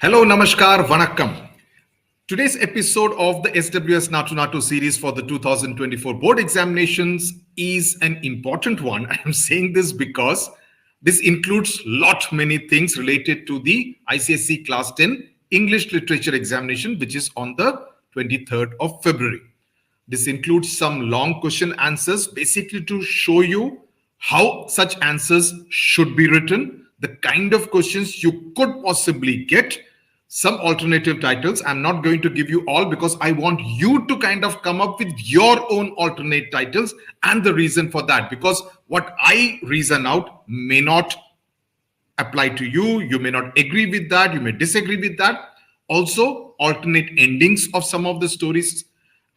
Hello, Namaskar, Vanakkam. Today's episode of the SWS Natu Natu series for the 2024 board examinations is an important one. I am saying this because this includes many things related to the ICSE Class 10 English Literature examination, which is on the 23rd of February. This includes some long question answers, basically to show you how such answers should be written, the kind of questions you could possibly get, some alternative titles. I'm not going to give you all because I want you to kind of come up with your own alternate titles, and the reason for that, because what I reason out may not apply to you. You may not agree with that. You may disagree with that. Also, alternate endings of some of the stories,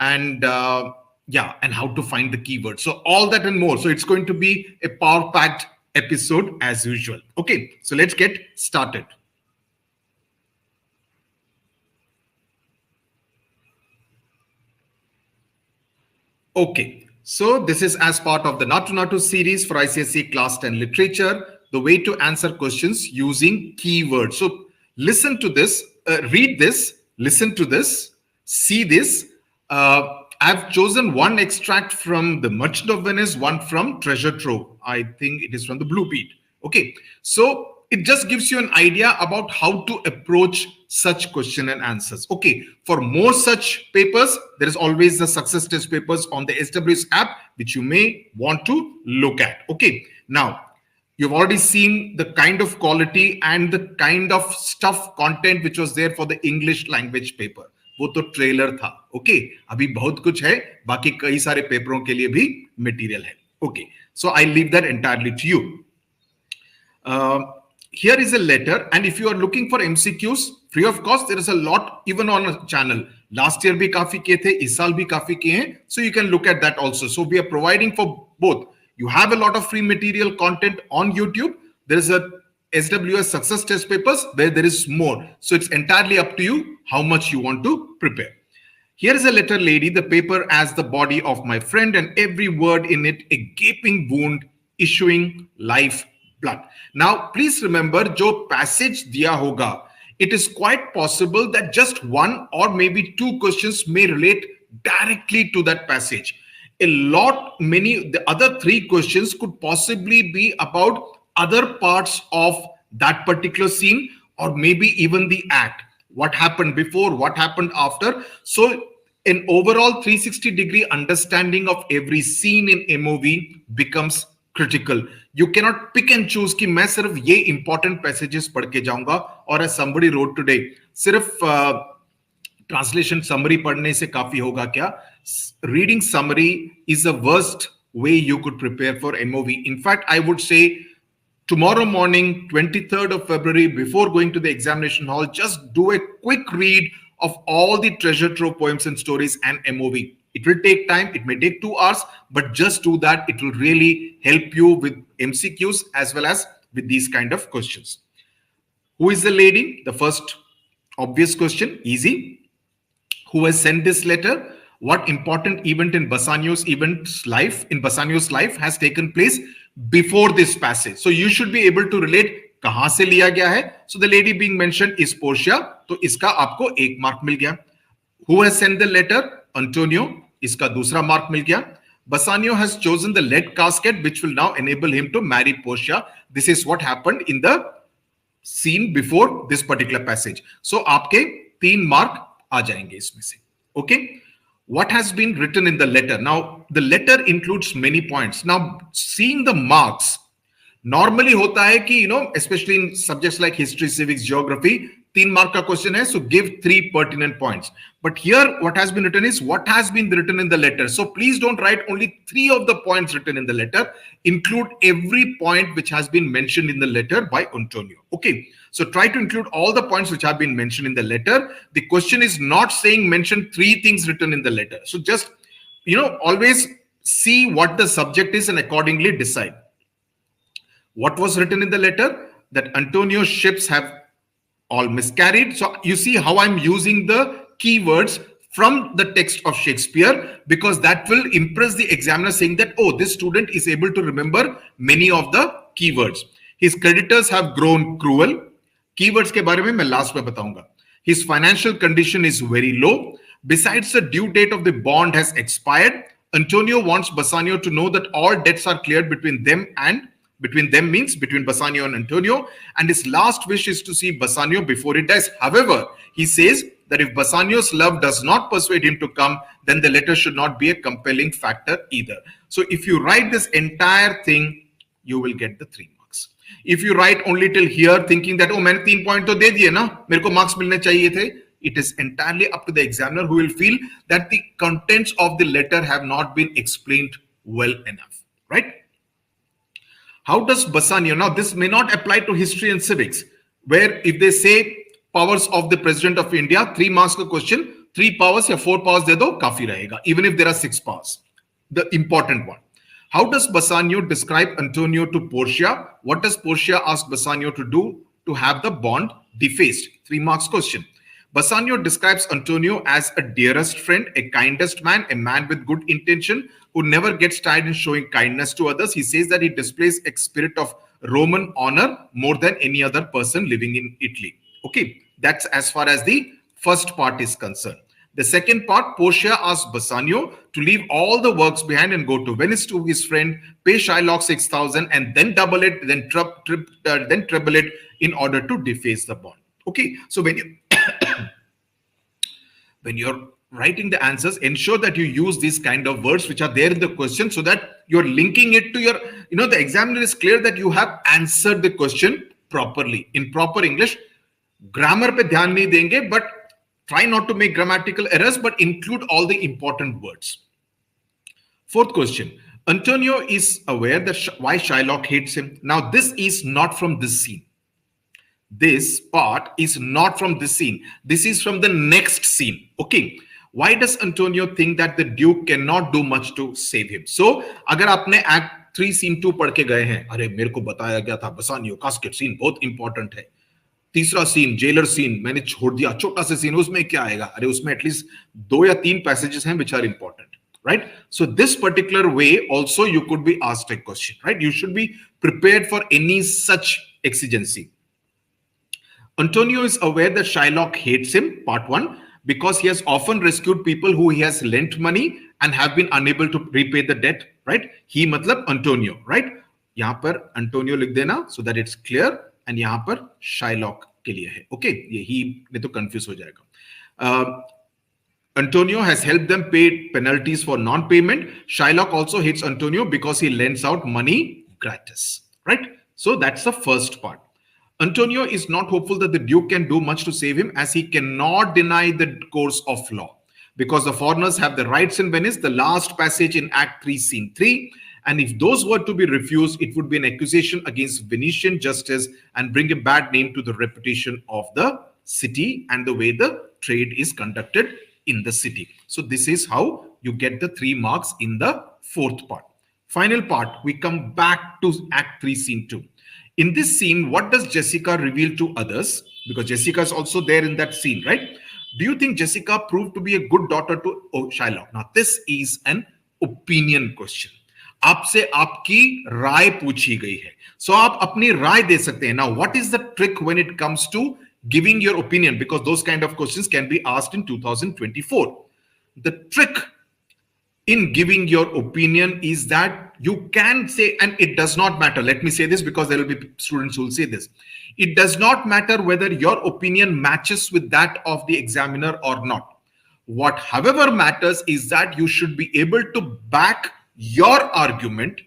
and and how to find the keywords. So all that and more. So it's going to be a power-packed episode as usual. Okay, so let's get started. Okay, so this is as part of the Natu Natu series for ICSE Class 10 Literature, the way to answer questions using keywords. So listen to this, read this, listen to this, see this. I've chosen one extract from the Merchant of Venice, one from Treasure Trove. I think it is from the Blue Beat. Okay, so it just gives you an idea about how to approach such question and answers. Okay, for more such papers, there is always the success test papers on the SWS app, which you may want to look at. Okay, now you've already seen the kind of quality and the kind of stuff content which was there for the English language paper. वो तो trailer था. Okay, अभी बहुत कुछ है, बाकी कई सारे पेपरों के लिए भी मटेरियल है. Okay, so I leave that entirely to you. Here is a letter, and if you are looking for MCQs free of cost, there is a lot even on a channel. Last year भी काफी किए थे, इस साल भी काफी किए हैं, so you can look at that also. So we are providing for both. You have a lot of free material content on YouTube. There is a SWS success test papers where there is more. So it's entirely up to you how much you want to prepare. Here is a letter, lady, the paper as the body of my friend, and every word in it a gaping wound issuing life blood. Now, please remember, जो passage दिया होगा, it is quite possible that just one or maybe two questions may relate directly to that passage. The other three questions could possibly be about other parts of that particular scene, or maybe even the act. What happened before, what happened after. So an overall 360-degree understanding of every scene in MOV becomes critical. You cannot pick and choose कि मैं सिर्फ ये important passages पढ़ के जाऊंगा, और as somebody wrote today, सिर्फ translation summary पढ़ने से काफी होगा क्या? Reading summary is the worst way you could prepare for MOV. In fact, I would say tomorrow morning, 23rd of February, before going to the examination hall, just do a quick read of all the treasure trove poems and stories and MOV. It will take time. It may take 2 hours, but just do that. It will really help you with MCQs as well as with these kind of questions. Who is the lady? The first obvious question, easy. Who has sent this letter? What important event in Bassanio's life has taken place before this passage? So you should be able to relate कहां से लिया गया है. So the lady being mentioned is Portia. तो इसका आपको 1 mark मिल गया. Who has sent the letter? Antonio. इसका दूसरा mark मिल गया. Bassanio has chosen the lead casket, which will now enable him to marry Portia. This is what happened in the scene before this particular passage. So आपके 3 mark आ जाएंगे इसमें से. Okay. What has been written in the letter? Now, the letter includes many points. Now, seeing the marks, normally होता है कि, especially in subjects like history, civics, geography, 3 mark का question है, so give 3 pertinent points. But here, what has been written is what has been written in the letter. So please don't write only 3 of the points written in the letter. Include every point which has been mentioned in the letter by Antonio. Okay. So try to include all the points which have been mentioned in the letter. The question is not saying mention 3 things written in the letter. So just, always see what the subject is and accordingly decide. What was written in the letter? That Antonio's ships have all miscarried. So you see how I'm using the keywords from the text of Shakespeare, because that will impress the examiner, saying that, oh, this student is able to remember many of the keywords. His creditors have grown cruel. Keywords के बारे में मैं last में बताऊंगा. His financial condition is very low. Besides, the due date of the bond has expired. Antonio wants Bassanio to know that all debts are cleared between them, and between them means between Bassanio and Antonio, and his last wish is to see Bassanio before he dies. However, he says that if Bassanio's love does not persuade him to come, then the letter should not be a compelling factor either. So if you write this entire thing, you will get the 3 marks. If you write only till here thinking that, oh, मैंने 3 point तो दे दिए ना, मेरे को marks मिलने चाहिए थे, it is entirely up to the examiner, who will feel that the contents of the letter have not been explained well enough, right? How does Bassanio, now this may not apply to history and civics, where if they say powers of the president of India, 3 marks का question, 3 powers या 4 powers दे दो, काफी रहेगा, even if there are 6 powers. The important one. How does Bassanio describe Antonio to Portia? What does Portia ask Bassanio to do to have the bond defaced? 3 marks question. Bassanio describes Antonio as a dearest friend, a kindest man, a man with good intention, who never gets tired in showing kindness to others. He says that he displays a spirit of Roman honor more than any other person living in Italy. Okay, that's as far as the first part is concerned. The second part, Portia asks Bassanio to leave all the works behind and go to Venice to his friend, pay Shylock 6,000 and then double it, then treble it in order to deface the bond. Okay, so when you're writing the answers, ensure that you use these kind of words which are there in the question, so that you're linking it to your, the examiner is clear that you have answered the question properly in proper English. Grammar pe dhyan nahi denge, but try not to make grammatical errors, but include all the important words. Fourth question. Antonio is aware that why Shylock hates him. Now, this is not from this scene. This part is not from this scene. This is from the next scene. Okay. Why does Antonio think that the Duke cannot do much to save him? So, अगर आपने Act 3 Scene 2 पढ़ के गए हैं, अरे मेरे को बताया गया था Bassanio casket scene बहुत important है. तीसरा सीन जेलर सीन मैंने छोड़ दिया, छोटा सा सीन, उसमें क्या आएगा? अरे उसमें एटलीस्ट 2 या 3 पैसेजेस हैं which are important, right? So this particular way also you could be asked a question, right? You should be prepared for any such exigency. Antonio is aware that Shylock hates him, part 1, because he has often rescued people who he has lent money and have been unable to repay the debt, right? He मतलब Antonio, right? यहाँ पर Antonio लिख देना so that it's clear. And यहाँ पर Shylock के लिए है. Okay, ये ही नहीं तो confuse हो जाएगा. Antonio has helped them pay penalties for non-payment. Shylock also hates Antonio because he lends out money gratis. Right? So that's the first part. Antonio is not hopeful that the Duke can do much to save him, as he cannot deny the course of law, because the foreigners have the rights in Venice, the last passage in Act 3, Scene 3. And if those were to be refused, it would be an accusation against Venetian justice and bring a bad name to the reputation of the city and the way the trade is conducted in the city. So this is how you get the 3 marks in the fourth part. Final part, we come back to Act 3, Scene 2. In this scene, what does Jessica reveal to others? Because Jessica is also there in that scene, right? Do you think Jessica proved to be a good daughter to Shylock? Now, this is an opinion question. आपसे आपकी राय पूछी गई है, so आप अपनी राय दे सकते हैं. Now, what is the trick when it comes to giving your opinion? Because those kind of questions can be asked in 2024. The trick in giving your opinion is that you can say, and it does not matter. Let me say this because there will be students who will say this. It does not matter whether your opinion matches with that of the examiner or not. What, however, matters is that you should be able to back your argument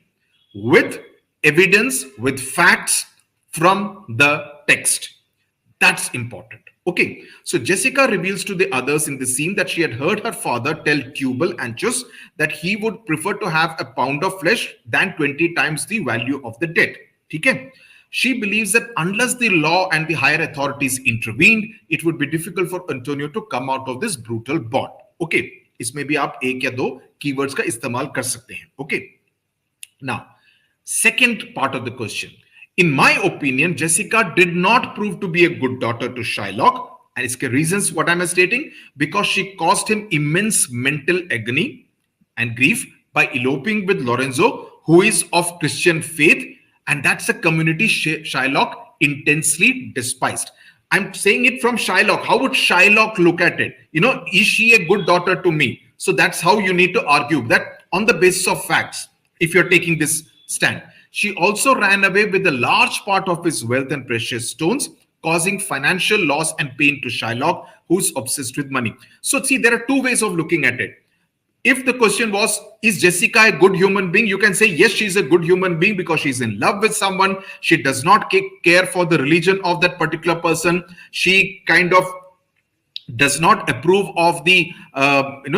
with evidence, with facts from the text. That's important. Okay, so Jessica reveals to the others in the scene that she had heard her father tell Tubal Anchus that he would prefer to have a pound of flesh than 20 times the value of the dead. Okay? She believes that unless the law and the higher authorities intervened, it would be difficult for Antonio to come out of this brutal bond. Okay, इसमें भी आप एक या दो keywords का इस्तेमाल कर सकते हैं. Okay. Now, second part of the question. In my opinion, Jessica did not prove to be a good daughter to Shylock. And its reasons, what am I stating? Because she caused him immense mental agony and grief by eloping with Lorenzo, who is of Christian faith. And that's a community Shylock intensely despised. I'm saying it from Shylock. How would Shylock look at it? Is she a good daughter to me? So that's how you need to argue that on the basis of facts, if you're taking this stand. She also ran away with a large part of his wealth and precious stones, causing financial loss and pain to Shylock, who's obsessed with money. So, see, there are two ways of looking at it. If the question was, is Jessica a good human being? You can say, yes, she's a good human being because she's in love with someone. She does not care for the religion of that particular person. She kind of does not approve of the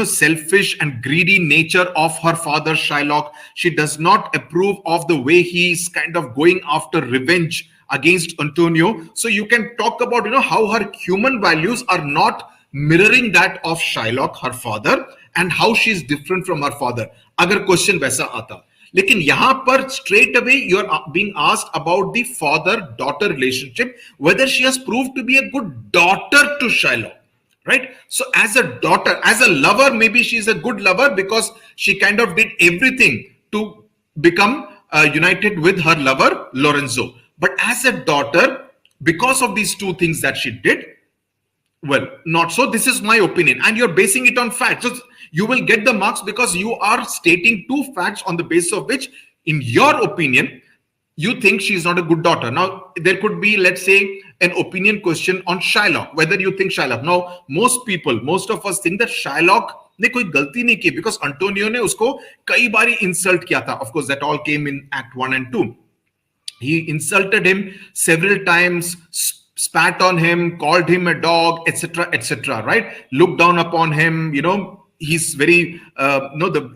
selfish and greedy nature of her father Shylock. She does not approve of the way he's kind of going after revenge against Antonio. So you can talk about how her human values are not mirroring that of Shylock, her father, and how she's different from her father. अगर question वैसा आता, लेकिन यहां पर straight away you are being asked about the father-daughter relationship, whether she has proved to be a good daughter to Shylock. Right? So as a daughter, as a lover, maybe she's a good lover because she kind of did everything to become united with her lover, Lorenzo. But as a daughter, because of these two things that she did, well, not so. This is my opinion. And you're basing it on facts. So you will get the marks because you are stating two facts on the basis of which, in your opinion, you think she's not a good daughter. Now, there could be, let's say, an opinion question on Shylock, whether you think Shylock. Now, most of us think that Shylock ने कोई गलती नहीं की because Antonio ने उसको कई बारी insult किया था. Of course, that all came in Act 1 and 2. He insulted him several times, spat on him, called him a dog, etc., right? Looked down upon him, he's very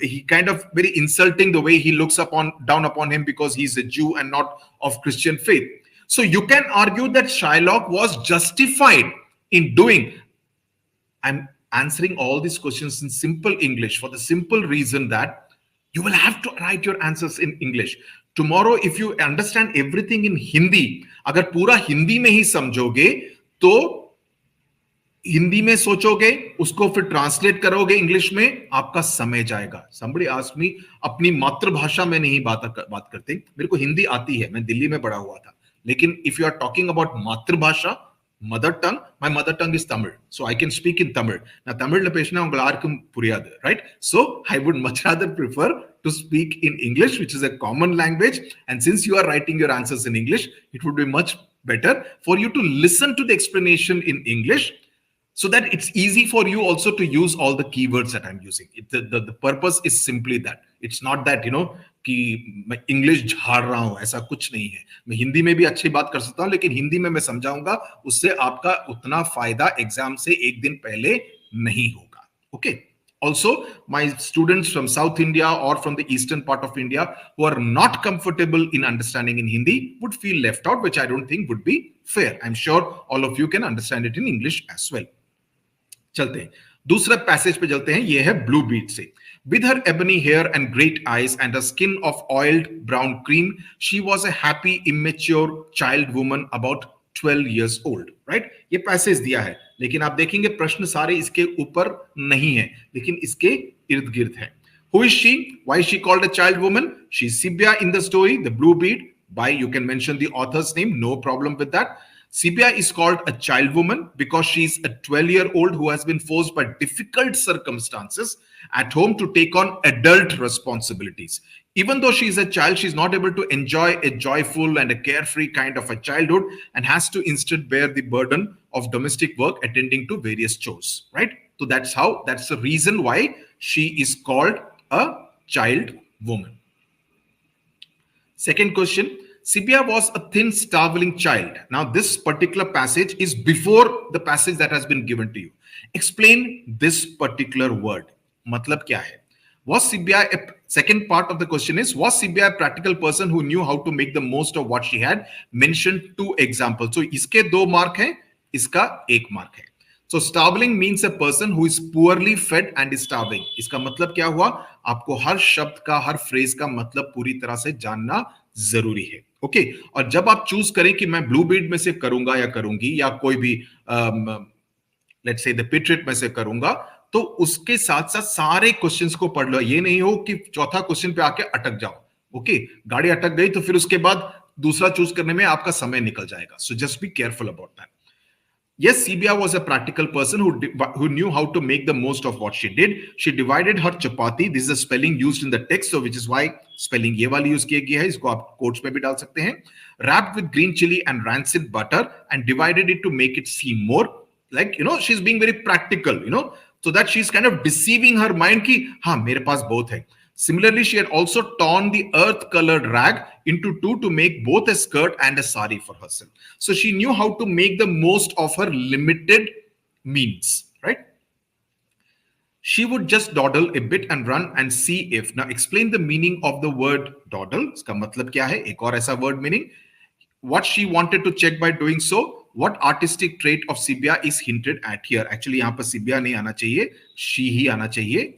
he kind of very insulting the way he looks down upon him because he's a Jew and not of Christian faith. So you can argue that Shylock was justified in doing. I'm answering all these questions in simple English for the simple reason that you will have to write your answers in English. Tomorrow, if you understand everything in Hindi, अगर पूरा हिंदी में ही समझोगे तो हिंदी में सोचोगे, उसको फिर translate करोगे इंग्लिश में, आपका समय जाएगा. Somebody asked me, अपनी मातृभाषा में नहीं बात करते. मेरे को हिंदी आती है, मैं दिल्ली में बड़ा हुआ था. लेकिन if you are talking about मातृभाषा, mother tongue, my mother tongue is Tamil, so I can speak in Tamil. Now Tamil la பேசினா உங்களுக்கு புரியாது, right? So I would much rather prefer to speak in English, which is a common language. And since you are writing your answers in English, it would be much better for you to listen to the explanation in English, so that it's easy for you also to use all the keywords that I'm using. The purpose is simply that. It's not that, कि मैं English झाड़ रहा हूं, ऐसा कुछ नहीं है. मैं हिंदी में भी अच्छी बात कर सकता हूं, लेकिन हिंदी में मैं समझाऊंगा, उससे आपका उतना फायदा एग्जाम से एक दिन पहले नहीं होगा. Okay. Also, my students from South India or from the eastern part of India who are not comfortable in understanding in Hindi would feel left out, which I don't think would be fair. I'm sure all of you can understand it in English as well. चलते हैं दूसरा passage पे चलते हैं. ये है blue beat से. With her ebony hair and great eyes and a skin of oiled brown cream, she was a happy, immature child woman about 12 years old. Right? ये पैसेज दिया है, लेकिन आप देखेंगे प्रश्न सारे इसके ऊपर नहीं है, लेकिन इसके इर्द गिर्द है. Who is she? Why is she called a child woman? She's Sibya in the story, the blue bead. By you can mention the author's name, no problem with that. Sibya is called a child woman because she's a 12-year-old who has been forced by difficult circumstances at home to take on adult responsibilities. Even though she's a child, she's not able to enjoy a joyful and a carefree kind of a childhood and has to instead bear the burden of domestic work, attending to various chores, right? So that's the reason why she is called a child woman. Second question. Sibya was a thin, starveling child. Now, this particular passage is before the passage that has been given to you. Explain this particular word. Matlab kya hai? Was Sibya second part of the question is, was Sibya a practical person who knew how to make the most of what she had? Mention two examples. So, iske do mark hai, iska ek mark hai. So, starveling means a person who is poorly fed and is starving. Iska matlab kya hua? आपको हर शब्द का, हर phrase का मतलब पूरी तरह से जानना जरूरी है. ओके. और जब आप चूज करें कि मैं ब्लू बीड में से करूंगा या करूंगी या कोई भी लेट्स से द पिट्रेट में से करूंगा, तो उसके साथ साथ सारे क्वेश्चंस को पढ़ लो. ये नहीं हो कि चौथा क्वेश्चन पे आके अटक जाओ. ओके. गाड़ी अटक गई तो फिर उसके बाद दूसरा चूज करने में आपका समय निकल जाएगा. So just be careful about that. Yes, Sibia was a practical person who knew how to make the most of what she did. She divided her chapati. This is a spelling used in the text, so which is why spelling ये वाली use किया गया है. इसको आप quotes में भी डाल सकते हैं. Wrapped with green chili and rancid butter and divided it to make it seem more like, she's being very practical, so that she's kind of deceiving her mind कि हाँ मेरे पास बहुत है. Similarly, she had also torn the earth-colored rag into two to make both a skirt and a sari for herself. So she knew how to make the most of her limited means, right? She would just dawdle a bit and run and see if. Now, explain the meaning of the word dawdle. इसका मतलब क्या है? एक और ऐसा word meaning. What she wanted to check by doing so. What artistic trait of Sibia is hinted at here? Actually, यहाँ पर Sibia नहीं आना चाहिए, she ही आना चाहिए,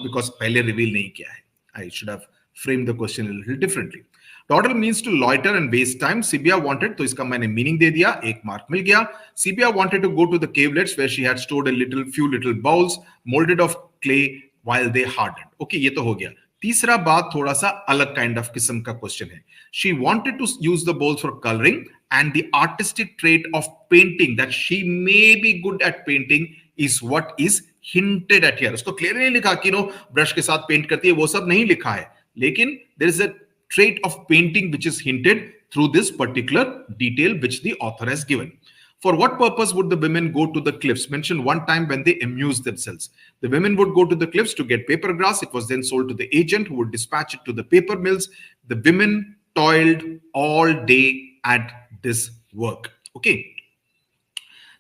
because पहले reveal नहीं किया है. I should have framed the question a little differently. Dawdle means to loiter and waste time. Sibia wanted, तो इसका मैंने meaning दे दिया, एक mark मिल गया. Sibia wanted to go to the cavelets where she had stored few little bowls molded of clay while they hardened. Okay, ये तो हो गया. तीसरा बात थोड़ा सा अलग kind of किस्म का question है. She wanted to use the bowls for coloring and the artistic trait of painting that she may be good at painting is what is hinted at here. उसको clearly नहीं लिखा कि brush के साथ paint करती है, वो सब नहीं लिखा है. लेकिन there is a trait of painting which is hinted through this particular detail which the author has given. For what purpose would the women go to the cliffs? Mentioned one time when they amused themselves. The women would go to the cliffs to get paper grass. It was then sold to the agent who would dispatch it to the paper mills. The women toiled all day at this work. Okay.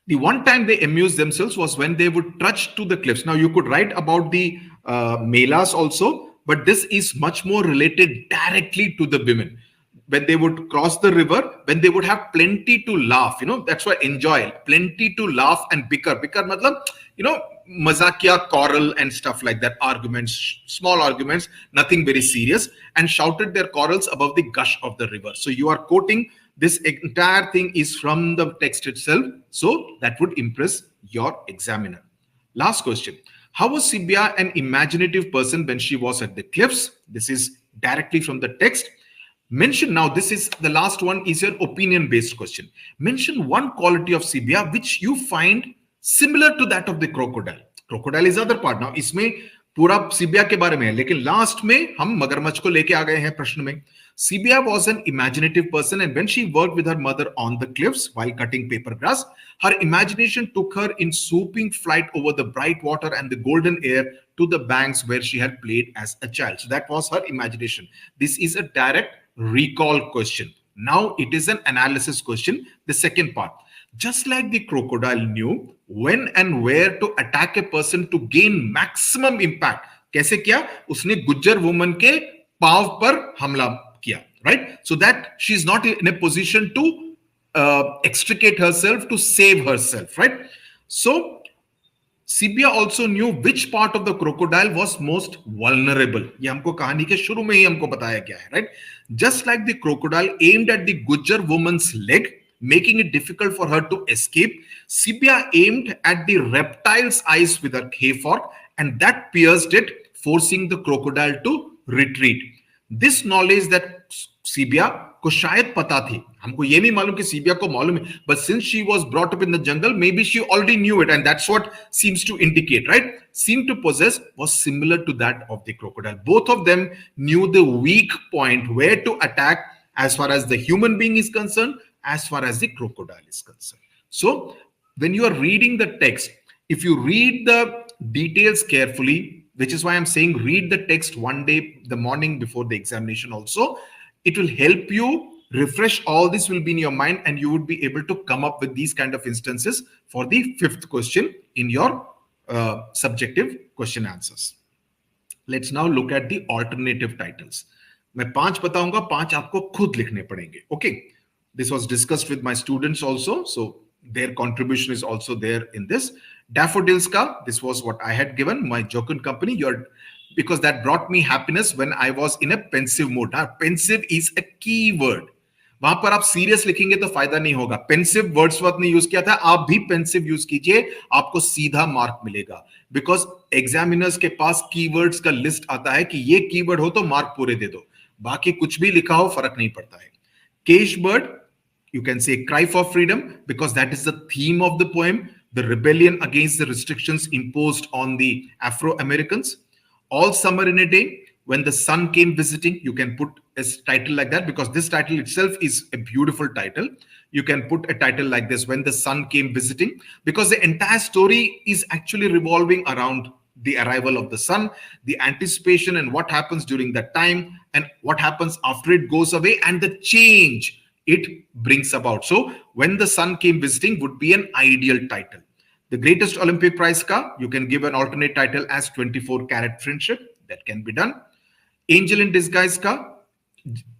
The one time they amused themselves was when they would trudge to the cliffs. Now, you could write about the melas also, but this is much more related directly to the women. When they would cross the river, when they would have plenty to laugh, that's why enjoy, plenty to laugh and bicker. Bicker matlab, mazakia, quarrel and stuff like that, arguments, small arguments, nothing very serious, and shouted their quarrels above the gush of the river. So you are quoting, this entire thing is from the text itself, so that would impress your examiner. Last question. How was Sibia an imaginative person when she was at the cliffs? This is directly from the text. Mention, now this is the last one, is your opinion based question. Mention one quality of Sibia which you find similar to that of the crocodile. Crocodile is other part. Now इसमें पूरा Sibia के बारे में है, लेकिन last में हम मगरमच्छ को लेके आ गए हैं प्रश्न में. Sibia was an imaginative person, and when she worked with her mother on the cliffs while cutting paper grass, her imagination took her in swooping flight over the bright water and the golden air to the banks where she had played as a child. So that was her imagination. This is a direct recall question. Now it is an analysis question, the second part. Just like the crocodile knew when and where to attack a person to gain maximum impact. कैसे किया? उसने Gujjar woman के पांव पर हमला किया, right? So that she's not in a position to extricate herself, to save herself, right? So Sibia also knew which part of the crocodile was most vulnerable. ये हमको कहानी के शुरू में ही हमको बताया गया है, right? Just like the crocodile aimed at the Gujjar woman's leg, making it difficult for her to escape, Sibia aimed at the reptile's eyes with her hay fork, and that pierced it, forcing the crocodile to retreat. This knowledge that Sibia को शायद पता थी, हमको ये नहीं मालूम कि Sibia को मालूम है, but since she was brought up in the jungle, maybe she already knew it, and that's what seems to indicate, right? Seemed to possess was similar to that of the crocodile. Both of them knew the weak point, where to attack as far as the human being is concerned, as far as the crocodile is concerned. So when you are reading the text, if you read the details carefully, which is why I'm saying read the text one day, the morning before the examination also, it will help you refresh. All this will be in your mind, and you would be able to come up with these kind of instances for the fifth question in your subjective question answers. Let's now look at the alternative titles. मैं 5 बताऊंगा, 5 आपको खुद लिखने पड़ेंगे. Okay. This was discussed with my students also, so their contribution is also there in this. Daffodils ka, this was what I had given, my Jokun company, because that brought me happiness when I was in a pensive mood. Now, pensive is a key word. वहां पर आप serious लिखेंगे तो फायदा नहीं होगा. Pensive Wordsworth ने use किया था, आप भी पेंसिव यूज कीजिए, आपको सीधा मार्क मिलेगा. बिकॉज एग्जामिनर्स के पास कीवर्ड्स का लिस्ट आता है कि ये कीवर्ड हो तो मार्क पूरे दे दो, बाकी कुछ भी लिखा हो फर्क नहीं पड़ता है. Caged bird, you can say cry for freedom, because that is the theme of the poem, the rebellion against the restrictions imposed on the Afro-Americans. All summer in a day, when the sun came visiting, you can put a title like that, because this title itself is a beautiful title. You can put a title like this, When the Sun Came Visiting, because the entire story is actually revolving around the arrival of the sun, the anticipation and what happens during that time, and what happens after it goes away, and the change it brings about. So, When the Sun Came Visiting would be an ideal title. The Greatest Olympic Prize ka, you can give an alternate title as 24 Carat Friendship. That can be done. Angel in Disguise ka,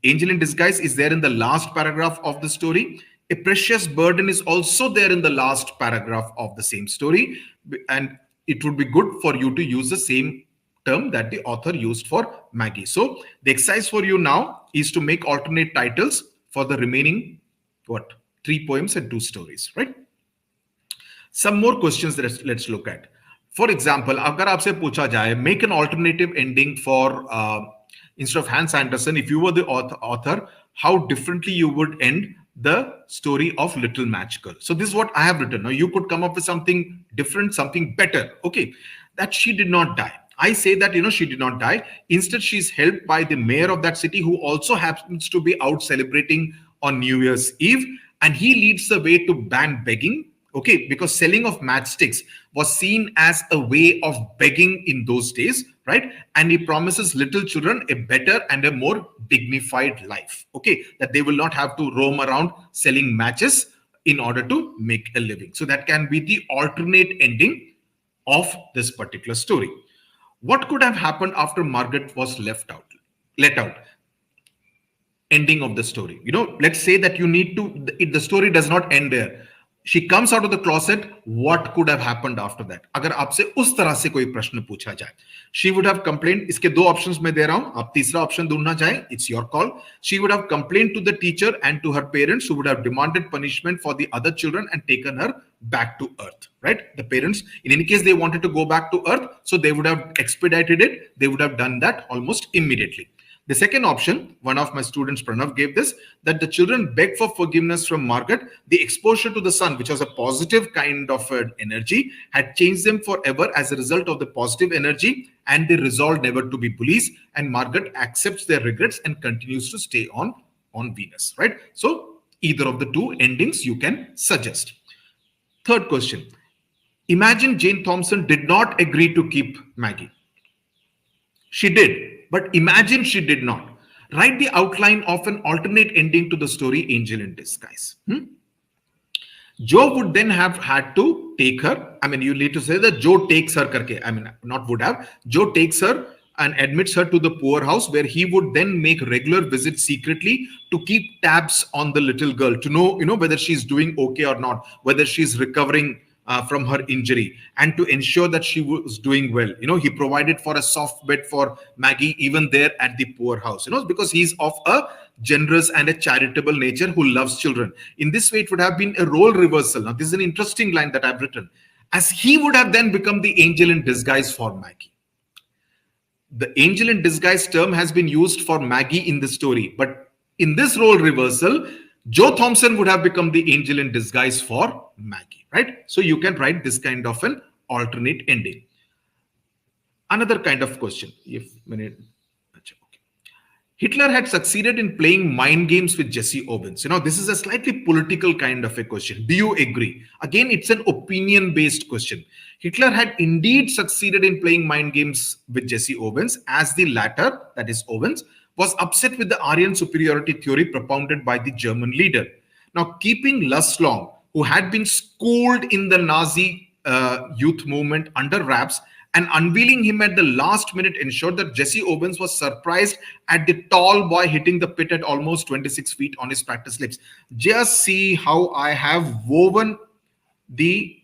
Angel in Disguise is there in the last paragraph of the story. A Precious Burden is also there in the last paragraph of the same story. And it would be good for you to use the same term that the author used for Maggie. So the exercise for you now is to make alternate titles for the remaining, 3 poems and 2 stories, right? Some more questions that let's look at. For example, अगर आपसे पूछा जाए, make an alternative ending for instead of Hans Andersen, if you were the author, how differently you would end the story of Little Match Girl. So this is what I have written. Now you could come up with something different, something better. Okay, that she did not die. I say that, she did not die. Instead, she's helped by the mayor of that city, who also happens to be out celebrating on New Year's Eve. And he leads the way to ban begging. Okay, because selling of matchsticks was seen as a way of begging in those days, right? And he promises little children a better and a more dignified life. Okay, that they will not have to roam around selling matches in order to make a living. So that can be the alternate ending of this particular story. What could have happened after Margaret was let out? Ending of the story. Let's say that you need to, the story does not end there. She comes out of the closet. What could have happened after that? अगर आपसे उस तरह से कोई प्रश्न पूछा जाए, she would have complained. इसके 2 options मैं दे रहा हूं, आप तीसरा option ढूंढना चाहे, it's your call. She would have complained to the teacher and to her parents, who would have demanded punishment for the other children and taken her back to earth, right? The parents, in any case, they wanted to go back to earth, so they would have expedited it. They would have done that almost immediately. The second option, one of my students, Pranav, gave this, that the children beg for forgiveness from Margaret. The exposure to the sun, which was a positive kind of energy, had changed them forever as a result of the positive energy, and they resolved never to be bullies. And Margaret accepts their regrets and continues to stay on Venus, right? So either of the 2 endings you can suggest. Third question. Imagine Jane Thompson did not agree to keep Maggie. She did. But imagine she did not. Write the outline of an alternate ending to the story Angel in Disguise. Joe would then have had to take her. I mean, you need to say that Joe takes her karke. I mean, not would have. Joe takes her and admits her to the poorhouse, where he would then make regular visits secretly to keep tabs on the little girl, to know, whether she's doing okay or not, whether she's recovering from her injury, and to ensure that she was doing well. He provided for a soft bed for Maggie even there at the poorhouse, because he's of a generous and a charitable nature who loves children. In this way, it would have been a role reversal. Now, this is an interesting line that I've written, as he would have then become the angel in disguise for Maggie. The angel in disguise term has been used for Maggie in the story, but in this role reversal, Joe Thompson would have become the angel in disguise for Maggie, right? So you can write this kind of an alternate ending. Another kind of question. Hitler had succeeded in playing mind games with Jesse Owens. This is a slightly political kind of a question. Do you agree? Again, it's an opinion-based question. Hitler had indeed succeeded in playing mind games with Jesse Owens, as the latter, that is Owens, was upset with the Aryan superiority theory propounded by the German leader. Now, keeping Lusslong, who had been schooled in the Nazi youth movement, under wraps, and unveiling him at the last minute ensured that Jesse Owens was surprised at the tall boy hitting the pit at almost 26 feet on his practice lips. Just see how I have woven the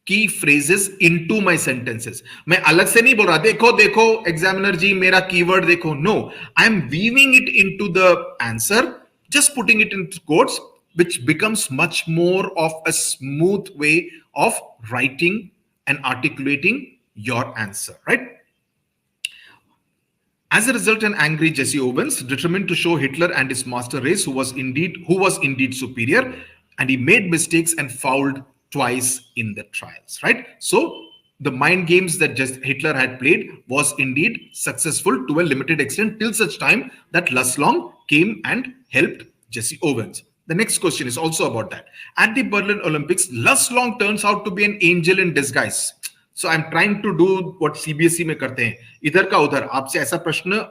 key phrases into my sentences. मैं अलग से नहीं बोल रहा देखो देखो examiner जी मेरा keyword देखो. No, I am weaving it into the answer, just putting it into quotes, which becomes much more of a smooth way of writing and articulating your answer, right? As a result, an angry Jesse Owens determined to show Hitler and his master race who was indeed superior, and he made mistakes and fouled twice in the trials. Right. So the mind games that just Hitler had played was indeed successful to a limited extent till such time that Laszlo came and helped Jesse Owens. The next question is also about that. At the Berlin Olympics, Laszlo turns out to be an angel in disguise. So I am trying to do what CBSE में करते हैं, इधर का उधर. आपसे ऐसा प्रश्न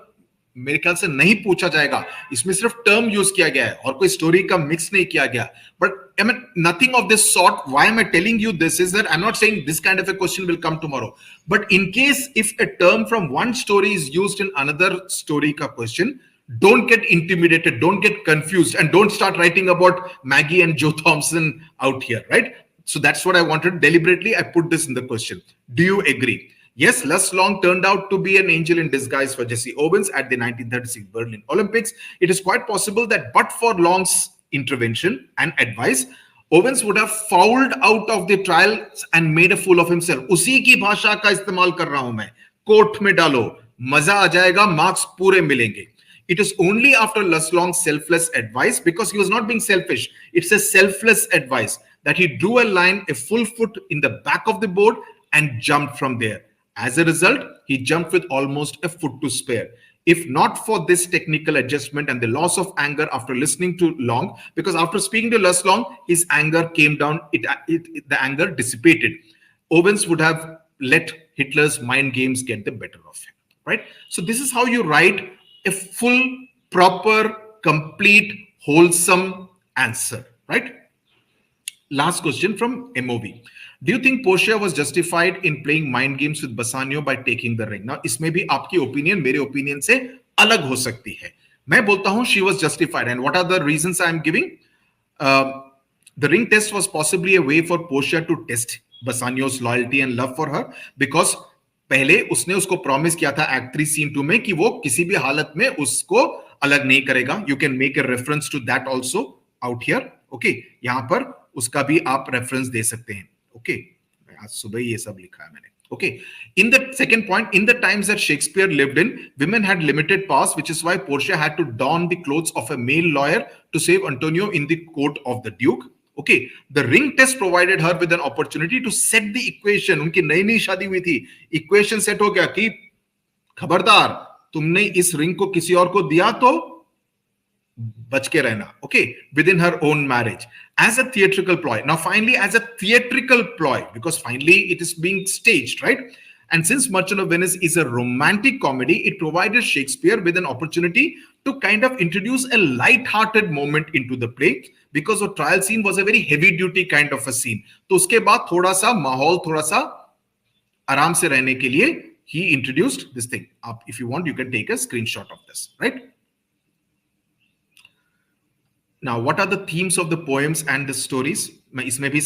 मेरे ख्याल से नहीं पूछा जाएगा. इसमें सिर्फ टर्म यूज किया गया है और कोई स्टोरी का मिक्स नहीं किया गया. But I mean, nothing of this sort. Why am I telling you this is that I'm not saying this kind of a question will come tomorrow. But in case if a term from one story is used in another story ka question, don't get intimidated, don't get confused, and don't start writing about Maggie and Joe Thompson out here, right? So that's what I wanted. Deliberately, I put this in the question. Do you agree? Yes, Les Long turned out to be an angel in disguise for Jesse Owens at the 1936 Berlin Olympics. It is quite possible that but for Long's intervention and advice, Owens would have fouled out of the trials and made a fool of himself. उसी की भाषा का इस्तेमाल कर रहा हूं मैं. Court में डालो, मजा आ जाएगा, मार्क्स पूरे मिलेंगे. It is only after Les Long's selfless advice, because he was not being selfish, it's a selfless advice, that he drew a line a full foot in the back of the board and jumped from there. As a result, he jumped with almost a foot to spare. If not for this technical adjustment and the loss of anger after listening to Long, because after speaking to Les Long, his anger came down, the anger dissipated. Owens would have let Hitler's mind games get the better of him, right? So this is how you write a full, proper, complete, wholesome answer, right? Last question from MOV. Do you think Portia was justified in playing mind games with Bassanio by taking the ring? Now, इसमें भी आपकी opinion मेरे opinion से अलग हो सकती है. मैं बोलता हूं she was justified. And what are the reasons I am giving? The ring test was possibly a way for Portia to test Bassanio's loyalty and love for her, because पहले उसने उसको प्रॉमिस किया था एक्ट 3 सीन 2 में कि वो किसी भी हालत में उसको अलग नहीं करेगा. You can make a reference to that also out here. Okay, यहां पर उसका भी आप रेफरेंस दे सकते हैं. ओके, आज सुबह ये सब लिखा है मैंने. Okay, in the second point, in the times that Shakespeare lived in, women had limited powers, which is why Portia had to don the clothes of a male lawyer to save Antonio in the court of the Duke. Okay, the ring test provided her with an opportunity to set the equation. उनकी नई नई शादी हुई थी, equation set हो गया कि खबरदार तुमने इस रिंग को किसी और को दिया तो बच के रहना. Okay, within her own marriage, as a theatrical ploy. Now finally, as a theatrical ploy, because finally it is being staged, right? And since Merchant of Venice is a romantic comedy, it provided Shakespeare with an opportunity to kind of introduce a light-hearted moment into the play, because the trial scene was a very heavy-duty kind of a scene. तो उसके बाद थोड़ा सा माहौल, थोड़ा सा आराम से रहने के लिए he introduced this thing. If you want, you can take a screenshot of this, right? Now, what are the themes of the poems and the stories? मैं इसमें भी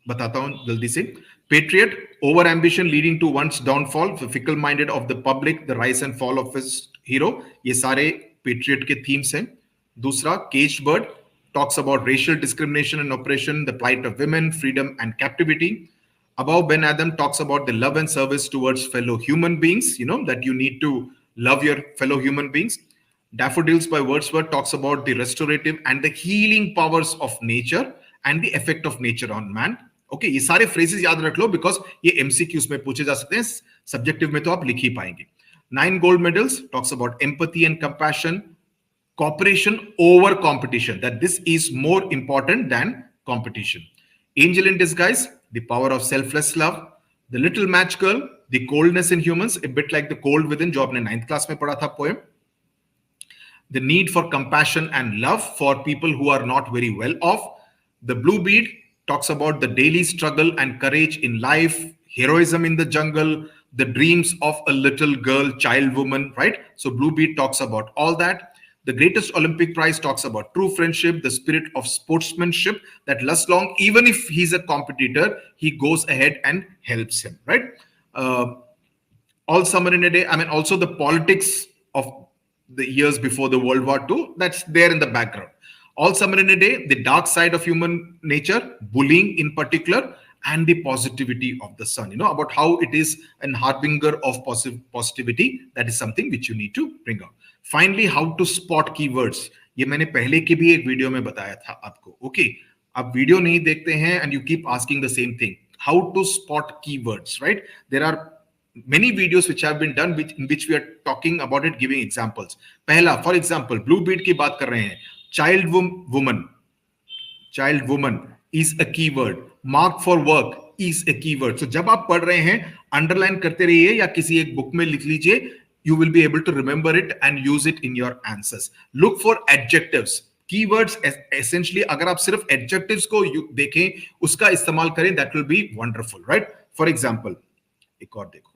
बताता हूं जल्दी से. Patriot, over ambition leading to one's downfall, fickle minded of the public, the rise and fall of his hero. ये सारे Patriot के themes हैं. दूसरा, Caged Bird talks about racial discrimination and oppression, the plight of women, freedom and captivity. Above Ben Adam talks about the love and service towards fellow human beings, that you need to love your fellow human beings. Daffodils by Wordsworth talks about the restorative and the healing powers of nature and the effect of nature on man. Okay, ये सारे phrases याद रख लो, because ये MCQs में पूछे जा सकते हैं, subjective में तो आप लिख ही पाएंगे. 9 gold medals talks about empathy and compassion, cooperation over competition, that this is more important than competition. Angel in disguise, the power of selfless love. The little match girl, the coldness in humans, a bit like the cold within, जो आपने 9th class में पढ़ा था poem. The need for compassion and love for people who are not very well off. The Blue Bead talks about the daily struggle and courage in life, heroism in the jungle, the dreams of a little girl, child woman, right? So Blue Bead talks about all that. The Greatest Olympic Prize talks about true friendship, the spirit of sportsmanship, that Les Long, even if he's a competitor, he goes ahead and helps him, right? All Summer in a Day, also the politics of the years before the World War II, that's there in the background. All Summer in a Day, the dark side of human nature, bullying in particular, and the positivity of the sun, about how it is an harbinger of positivity. That is something which you need to bring out. Finally, how to spot keywords. ये मैंने पहले की भी एक video में बताया था आपको. ओके, आप वीडियो नहीं देखते हैं and you keep asking the same thing. How to spot keywords, right? There are many videos which have been done in which we are talking about it, giving examples. पहला, for example, blue bead की बात कर रहे हैं. Child woman is a keyword. Mark for work is a keyword. So जब आप पढ़ रहे हैं, underline करते रहिए या किसी एक बुक में लिख लीजिए. You will be able to remember it and use it in your answers. Look for adjectives. Keywords essentially, अगर आप सिर्फ adjectives को देखें, उसका इस्तेमाल करें, that will be wonderful, right? For example, एक और देखो.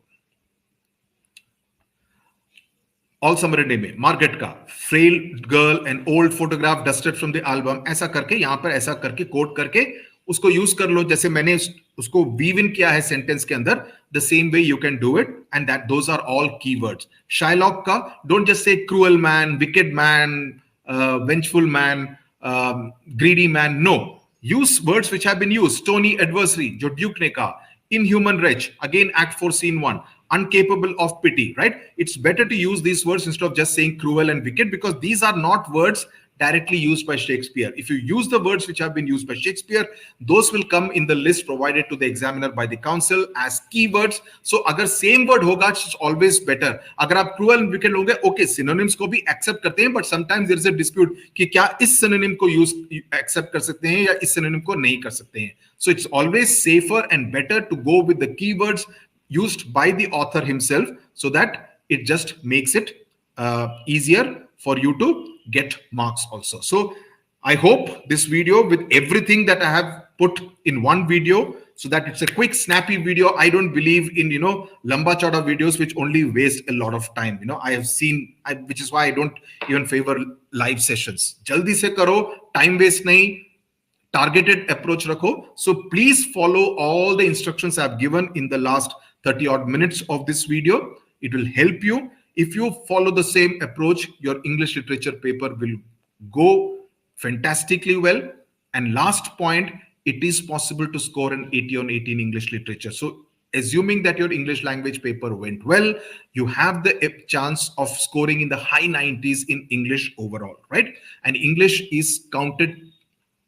All summer day में मार्गेट का frail girl and old photograph dusted from the album, ऐसा करके यहाँ पर ऐसा करके कोट करके उसको यूज कर लो, जैसे मैंने उसको वीव इन किया है सेंटेंस के अंदर. The same way you can do it and that those are all keywords. Shylock का don't just say cruel man, wicked man, vengeful man, greedy man. No, use words which have been used. Stony adversary जो duke ने कहा. Inhuman wretch, again act 4 scene 1. Incapable of pity, right? It's better to use these words instead of just saying cruel and wicked, because these are not words directly used by Shakespeare. If you use the words which have been used by Shakespeare, those will come in the list provided to the examiner by the council as keywords. So agar same word hoga, it's always better. Agar aap cruel and wicked hoge, okay, synonyms ko bhi accept karte hain, but sometimes there is a dispute ki kya is synonym ko use accept kar sakte hain ya is synonym ko nahi kar sakte hain. So it's always safer and better to go with the keywords used by the author himself, so that it just makes it easier for you to get marks also. So I hope this video, with everything that I have put in one video, so that it's a quick snappy video. I don't believe in lamba chauda videos which only waste a lot of time. I have seen, which is why I don't even favor live sessions. Jaldi se karo, time waste nahi, targeted approach rakho. So please follow all the instructions I've given in the last 30 odd minutes of this video. It will help you. If you follow the same approach, your English literature paper will go fantastically well. And last point, it is possible to score an 80 on 80 in English literature. So assuming that your English language paper went well, you have the chance of scoring in the high 90s in English overall, right? And English is counted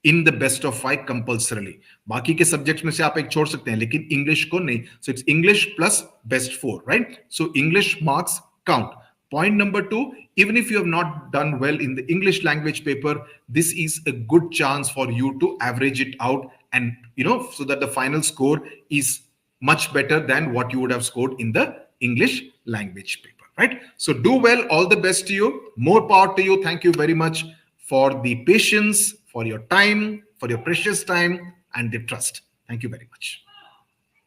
in the best of 5 compulsorily. बाकी के subjects में से आप एक छोड़ सकते हैं, लेकिन English को नहीं. So it's English plus best 4, right? So English marks count. Point number 2, even if you have not done well in the English language paper, this is a good chance for you to average it out, and so that the final score is much better than what you would have scored in the English language paper, right? So do well. All the best to you. More power to you. Thank you very much for the patience, for your time, for your precious time, and the trust. Thank you very much.